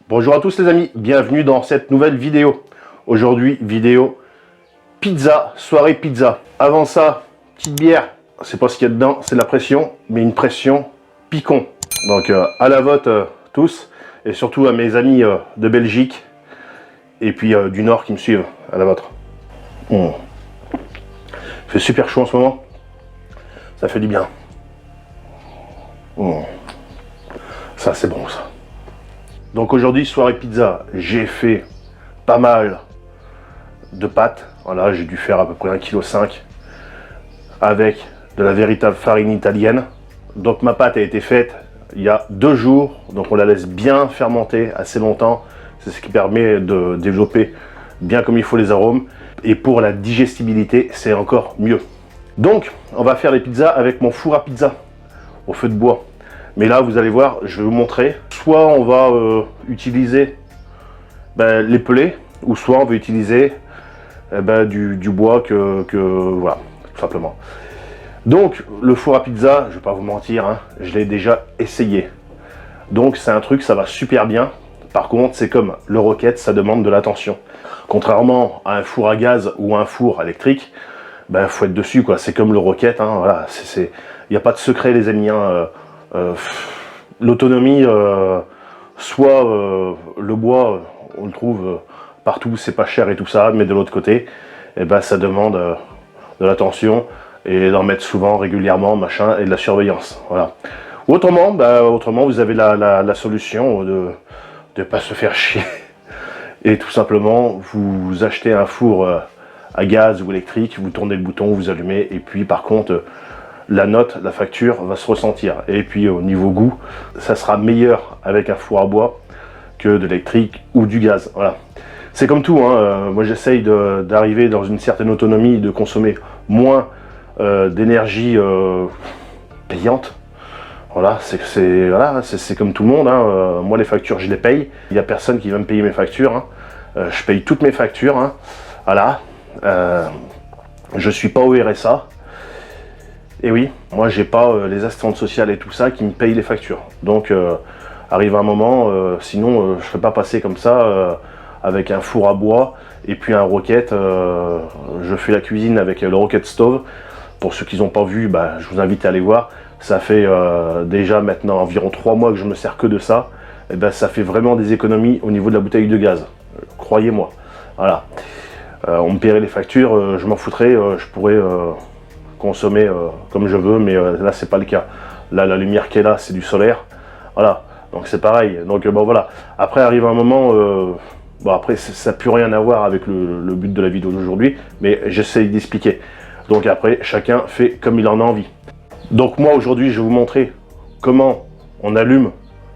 Bonjour à tous les amis, bienvenue dans cette nouvelle vidéo. Aujourd'hui, vidéo pizza, soirée pizza. Avant ça, petite bière, c'est pas ce qu'il y a dedans, c'est de la pression, mais une pression picon. Donc à la vôtre tous, et surtout à mes amis de Belgique, et puis du Nord qui me suivent, à la vôtre. Il fait super chaud en ce moment, ça fait du bien. Ça c'est bon ça. Donc aujourd'hui, soirée pizza, j'ai fait pas mal de pâtes. Voilà, j'ai dû faire à peu près 1,5 kg avec de la véritable farine italienne. Donc ma pâte a été faite il y a 2 jours. Donc on la laisse bien fermenter assez longtemps. C'est ce qui permet de développer bien comme il faut les arômes. Et pour la digestibilité, c'est encore mieux. Donc on va faire les pizzas avec mon four à pizza au feu de bois. Mais là, vous allez voir, je vais vous montrer. Soit on va utiliser les pelets, ou soit on va utiliser du bois voilà, tout simplement. Donc, le four à pizza, je ne vais pas vous mentir, hein, je l'ai déjà essayé. Donc, c'est un truc, ça va super bien. Par contre, c'est comme le Rocket, ça demande de l'attention. Contrairement à un four à gaz ou un four électrique, faut être dessus, quoi. C'est comme le Rocket, hein, voilà. Il n'y a pas de secret, les amis, hein. L'autonomie, soit le bois, on le trouve partout, c'est pas cher et tout ça, mais de l'autre côté, ça demande de l'attention et d'en mettre souvent, régulièrement, machin, et de la surveillance. Voilà. Autrement, vous avez la solution de ne pas se faire chier et tout simplement vous achetez un four à gaz ou électrique, vous tournez le bouton, vous allumez, et puis par contre la note, la facture va se ressentir. Et puis au niveau goût, ça sera meilleur avec un four à bois que de l'électrique ou du gaz. Voilà. C'est comme tout, hein. Moi j'essaye d'arriver dans une certaine autonomie, de consommer moins d'énergie payante. Voilà, c'est comme tout le monde, hein. Moi les factures je les paye, il n'y a personne qui va me payer mes factures, hein. Je paye toutes mes factures, hein. Voilà. Je suis pas au RSA. Et oui, moi j'ai pas les assistantes sociales et tout ça qui me payent les factures. Donc arrive un moment, sinon je ne ferai pas passer comme ça avec un four à bois et puis un Rocket. Je fais la cuisine avec le Rocket Stove. Pour ceux qui n'ont pas vu, je vous invite à aller voir. Ça fait déjà maintenant environ 3 mois que je me sers que de ça. Et ça fait vraiment des économies au niveau de la bouteille de gaz. Croyez-moi. Voilà. On me paierait les factures, je m'en foutrais, je pourrais consommer comme je veux, mais là c'est pas le cas. Là la lumière qui est là c'est du solaire, voilà, donc c'est pareil. Donc voilà, après arrive un moment, après ça n'a plus rien à voir avec le but de la vidéo d'aujourd'hui, mais j'essaye d'expliquer. Donc après chacun fait comme il en a envie. Donc moi aujourd'hui je vais vous montrer comment on allume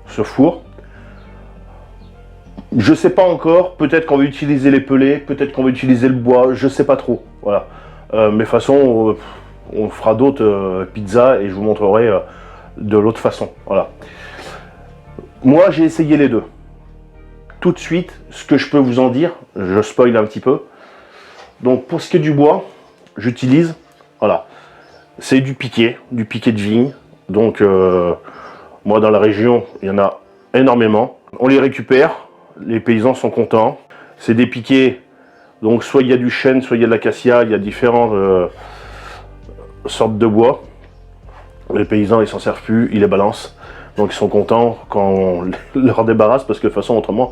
ce four. Je sais pas encore, peut-être qu'on va utiliser les pelets, peut-être qu'on va utiliser le bois, je sais pas trop, voilà. Mais de toute façon on fera d'autres pizzas et je vous montrerai de l'autre façon. Voilà. Moi, j'ai essayé les deux. Tout de suite, ce que je peux vous en dire, je spoil un petit peu. Donc, pour ce qui est du bois, j'utilise, voilà, c'est du piquet de vigne. Donc, moi, dans la région, il y en a énormément. On les récupère, les paysans sont contents. C'est des piquets, donc soit il y a du chêne, soit il y a de l'acacia, il y a différentes sortes de bois. Les paysans ils s'en servent plus, ils les balancent, donc ils sont contents quand on leur débarrasse, parce que de toute façon autrement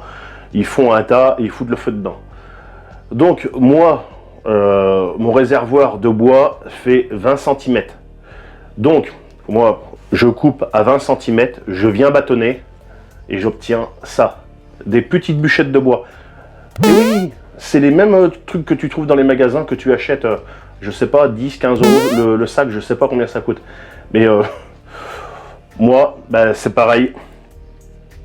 ils font un tas et ils foutent le feu dedans. Donc moi mon réservoir de bois fait 20 cm, donc moi je coupe à 20 cm, je viens bâtonner et j'obtiens ça, des petites bûchettes de bois. Et oui, c'est les mêmes trucs que tu trouves dans les magasins, que tu achètes je sais pas, 10, 15 euros le sac, je sais pas combien ça coûte. Mais moi, c'est pareil.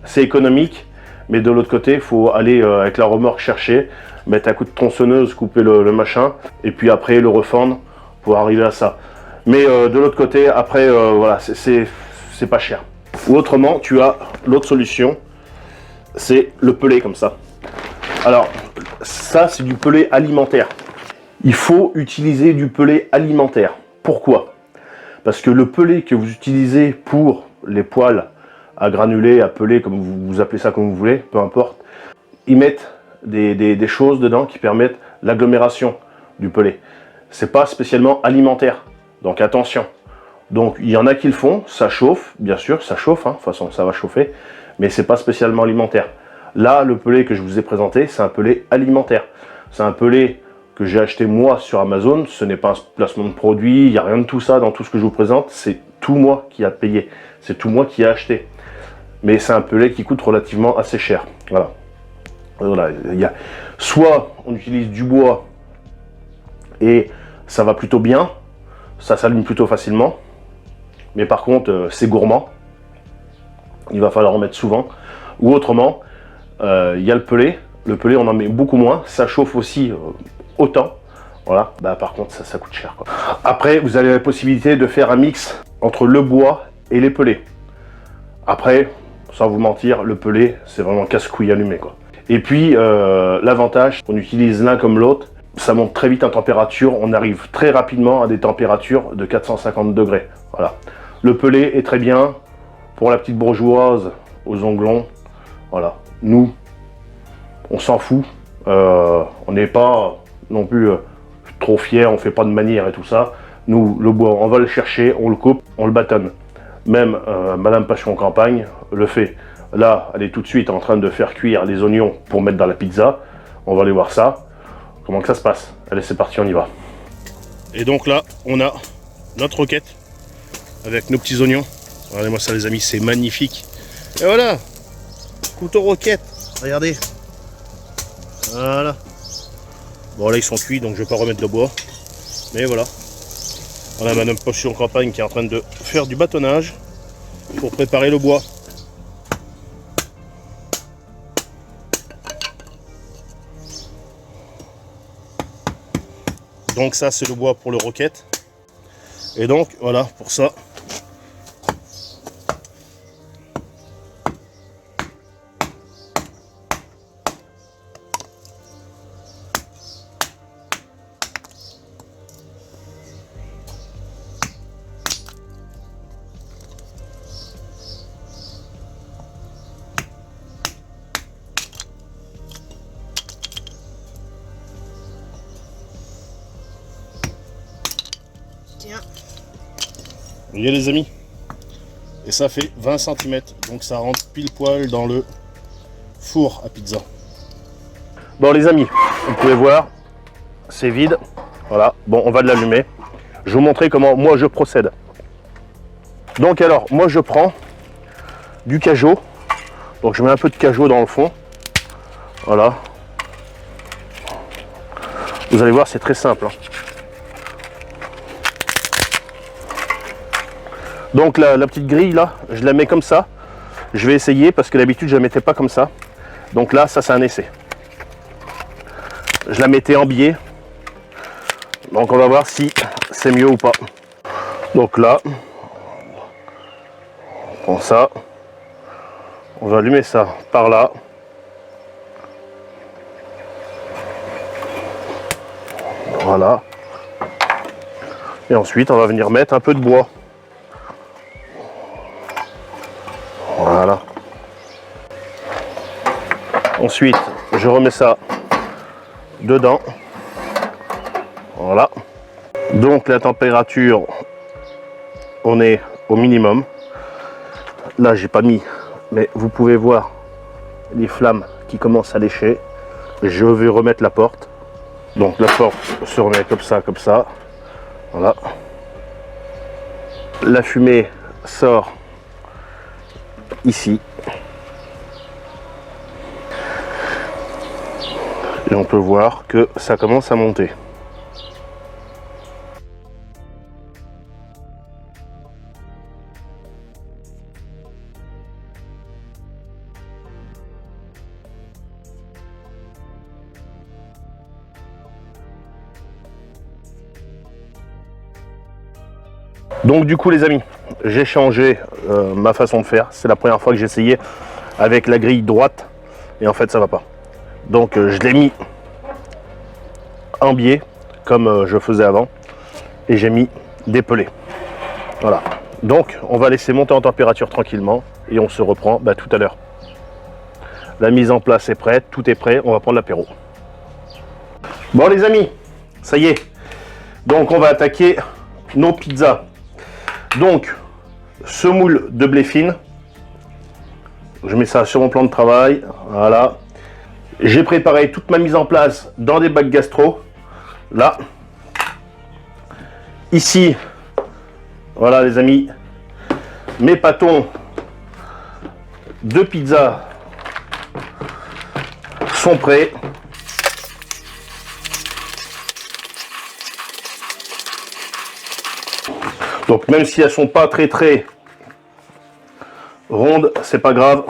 C'est économique, mais de l'autre côté, il faut aller avec la remorque chercher, mettre un coup de tronçonneuse, couper le machin, et puis après le refendre pour arriver à ça. Mais de l'autre côté, après, voilà, c'est pas cher. Ou autrement, tu as l'autre solution, c'est le pellet comme ça. Alors, ça, c'est du pellet alimentaire. Il faut utiliser du pellet alimentaire. Pourquoi? Parce que le pellet que vous utilisez pour les poêles à granuler, à peler, comme vous appelez ça comme vous voulez, peu importe. Ils mettent des choses dedans qui permettent l'agglomération du pelé. C'est pas spécialement alimentaire, donc attention. Donc il y en a qui le font, ça chauffe, bien sûr, ça chauffe, hein, de toute façon ça va chauffer, mais c'est pas spécialement alimentaire. Là, le pelé que je vous ai présenté, c'est un pelé alimentaire. C'est un pelé que j'ai acheté moi sur Amazon, ce n'est pas un placement de produit, il n'y a rien de tout ça dans tout ce que je vous présente, c'est tout moi qui a payé, c'est tout moi qui a acheté. Mais c'est un pelé qui coûte relativement assez cher. Voilà. Voilà, soit on utilise du bois et ça va plutôt bien, ça s'allume plutôt facilement, mais par contre c'est gourmand, il va falloir en mettre souvent, ou autrement, il y a le pelé on en met beaucoup moins, ça chauffe aussi autant, voilà, bah, par contre ça coûte cher, quoi. Après vous avez la possibilité de faire un mix entre le bois et les pelés. Après, sans vous mentir, le pelé c'est vraiment casse-couille allumé, quoi. Et puis l'avantage, on utilise l'un comme l'autre, ça monte très vite en température, on arrive très rapidement à des températures de 450 degrés. Voilà. Le pelé est très bien pour la petite bourgeoise aux ongles longs. Voilà. Nous, on s'en fout. On n'est pas non plus trop fiers, on fait pas de manière et tout ça. Nous, le bois, on va le chercher, on le coupe, on le bâtonne. Même Madame Passion Campagne le fait. Là, elle est tout de suite en train de faire cuire les oignons pour mettre dans la pizza. On va aller voir ça. Comment que ça se passe? Allez, c'est parti, on y va. Et donc là, on a notre roquette avec nos petits oignons. Regardez-moi ça, les amis, c'est magnifique. Et voilà, couteau roquette. Regardez. Voilà. Bon, là, ils sont cuits, donc je vais pas remettre le bois. Mais voilà. On a Madame Passion Campagne qui est en train de faire du bâtonnage pour préparer le bois. Donc ça c'est le bois pour le roquette. Et donc voilà pour ça. Vous voyez les amis, et ça fait 20 cm, donc ça rentre pile poil dans le four à pizza. Bon les amis, vous pouvez voir, c'est vide, voilà, bon on va l'allumer. Je vais vous montrer comment moi je procède. Donc alors, moi je prends du cajot, donc je mets un peu de cajot dans le fond, voilà. Vous allez voir, c'est très simple, hein. Donc la petite grille là, je la mets comme ça. Je vais essayer parce que d'habitude je la mettais pas comme ça. Donc là, ça c'est un essai. Je la mettais en biais. Donc on va voir si c'est mieux ou pas. Donc là, on prend ça. On va allumer ça par là. Voilà. Et ensuite on va venir mettre un peu de bois. Voilà. Ensuite, je remets ça dedans. Voilà. Donc la température, on est au minimum. Là, j'ai pas mis, mais vous pouvez voir les flammes qui commencent à lécher. Je vais remettre la porte. Donc la porte se remet comme ça, comme ça. Voilà. La fumée sort ici. Et on peut voir que ça commence à monter. Donc du coup les amis, j'ai changé ma façon de faire. C'est la première fois que j'ai essayé avec la grille droite et en fait ça va pas. Donc je l'ai mis en biais comme je faisais avant et j'ai mis des pelés. Voilà. Donc on va laisser monter en température tranquillement. et on se reprend tout à l'heure. La mise en place est prête, tout est prêt, on va prendre l'apéro. Bon les amis, ça y est. Donc on va attaquer nos pizzas. Donc, semoule de blé fine. Je mets ça sur mon plan de travail. Voilà. J'ai préparé toute ma mise en place dans des bacs gastro. Là. Ici. Voilà les amis. Mes pâtons de pizza sont prêts. Donc même si elles sont pas très rondes, c'est pas grave.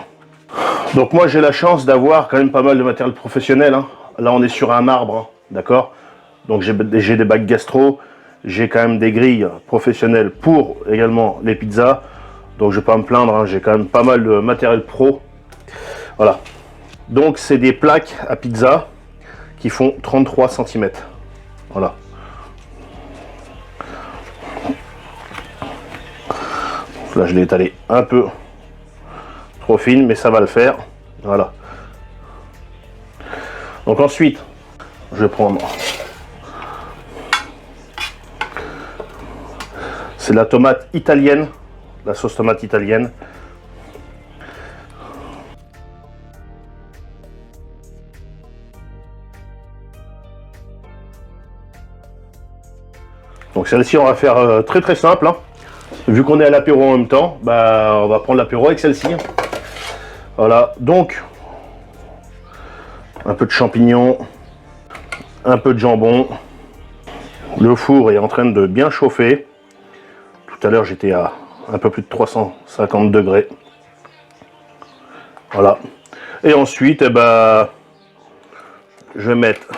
Donc moi j'ai la chance d'avoir quand même pas mal de matériel professionnel. Hein. Là on est sur un marbre, hein, d'accord. Donc j'ai des bacs gastro, j'ai quand même des grilles professionnelles pour également les pizzas. Donc je vais pas me plaindre, hein, j'ai quand même pas mal de matériel pro. Voilà. Donc c'est des plaques à pizza qui font 33 cm. Voilà. Là je l'ai étalé un peu trop fine, mais ça va le faire. Voilà. Donc ensuite, je vais prendre, c'est la tomate italienne, la sauce tomate italienne. Donc celle-ci on va faire très simple, hein. Vu qu'on est à l'apéro en même temps, on va prendre l'apéro avec celle-ci. Voilà, donc un peu de champignons, un peu de jambon. Le four est en train de bien chauffer. Tout à l'heure j'étais à un peu plus de 350 degrés. Voilà. Et ensuite, je vais mettre...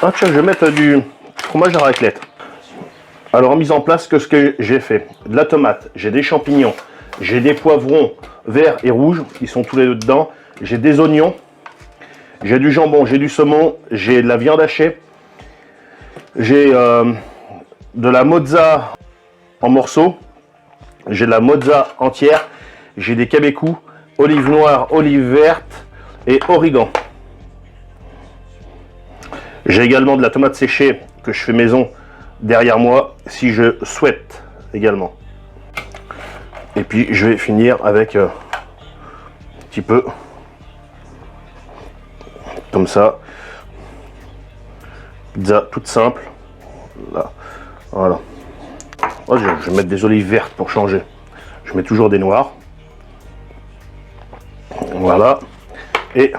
Ah tiens, je vais mettre du fromage à raclette. Alors en mise en place, ce que j'ai fait, de la tomate, j'ai des champignons, j'ai des poivrons verts et rouges, qui sont tous les deux dedans, j'ai des oignons, j'ai du jambon, j'ai du saumon, j'ai de la viande hachée, j'ai de la mozza en morceaux, j'ai de la mozza entière, j'ai des cabecous, olives noires, olives vertes et origan. J'ai également de la tomate séchée que je fais maison derrière moi si je souhaite également. Et puis je vais finir avec un petit peu comme ça, pizza toute simple là. Voilà. Oh, je vais mettre des olives vertes pour changer, je mets toujours des noires. Voilà, et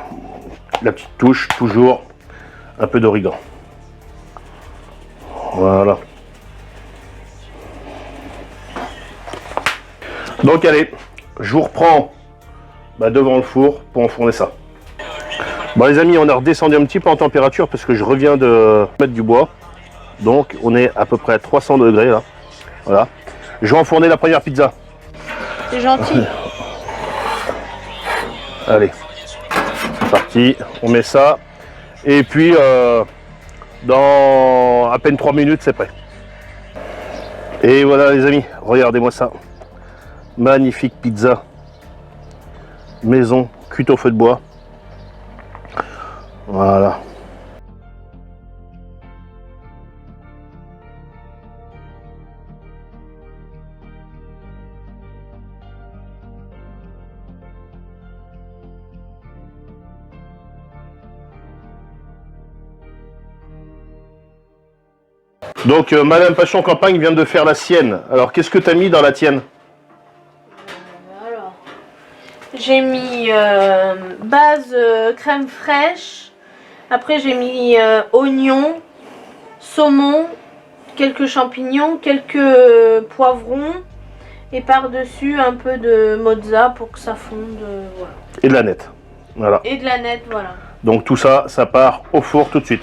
la petite touche, toujours un peu d'origan. Voilà. Donc allez, je vous reprends devant le four pour enfourner ça. Bon les amis, on a redescendu un petit peu en température parce que je reviens de mettre du bois. Donc on est à peu près à 300 degrés là. Voilà. Je vais enfourner la première pizza. C'est gentil. Allez, c'est parti, on met ça. Et puis dans à peine 3 minutes c'est prêt. Et voilà les amis, regardez-moi ça. Magnifique pizza maison cuite au feu de bois. Voilà. Donc Madame Passion Campagne vient de faire la sienne. Alors qu'est-ce que tu as mis dans la tienne? Alors, j'ai mis base crème fraîche. Après j'ai mis oignons, saumon, quelques champignons, quelques poivrons. Et par-dessus un peu de mozza pour que ça fonde. Voilà. Et de la nette. Voilà. Et de la nette, voilà. Donc tout ça, ça part au four tout de suite.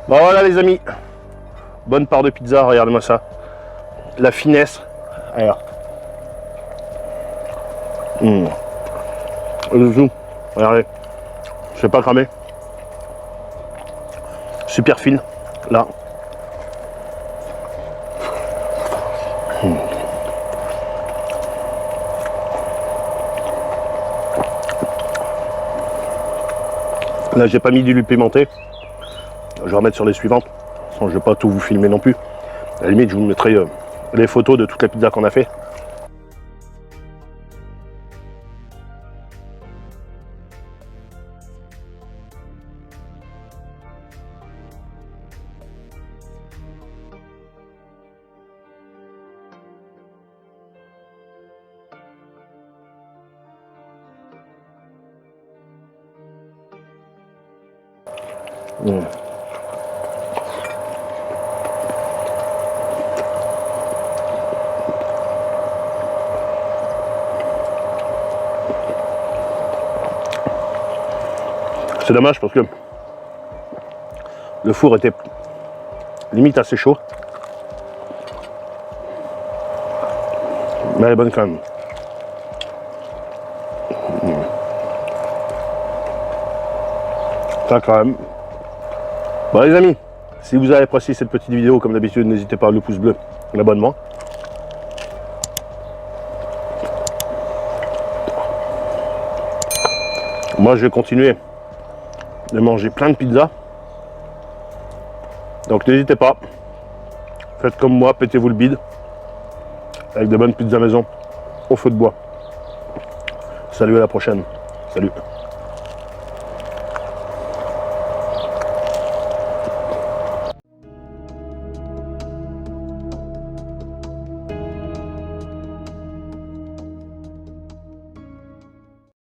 Bon voilà les amis. Bonne part de pizza, regardez-moi ça. La finesse. Alors. Le zoom. Regardez. Je vais pas cramer. Super fine. Là. Là, j'ai pas mis du lait pimenté. Je vais remettre sur les suivantes. Je ne vais pas tout vous filmer non plus. À la limite, je vous mettrai les photos de toutes les pizzas qu'on a fait. C'est dommage parce que le four était limite assez chaud. Mais elle est bonne quand même. Ça quand même. Bon les amis, si vous avez apprécié cette petite vidéo, comme d'habitude, n'hésitez pas à le pouce bleu, l'abonnement. Moi je vais continuer de manger plein de pizzas. Donc n'hésitez pas. Faites comme moi, pétez-vous le bide. Avec de bonnes pizzas maison au feu de bois. Salut, à la prochaine. Salut.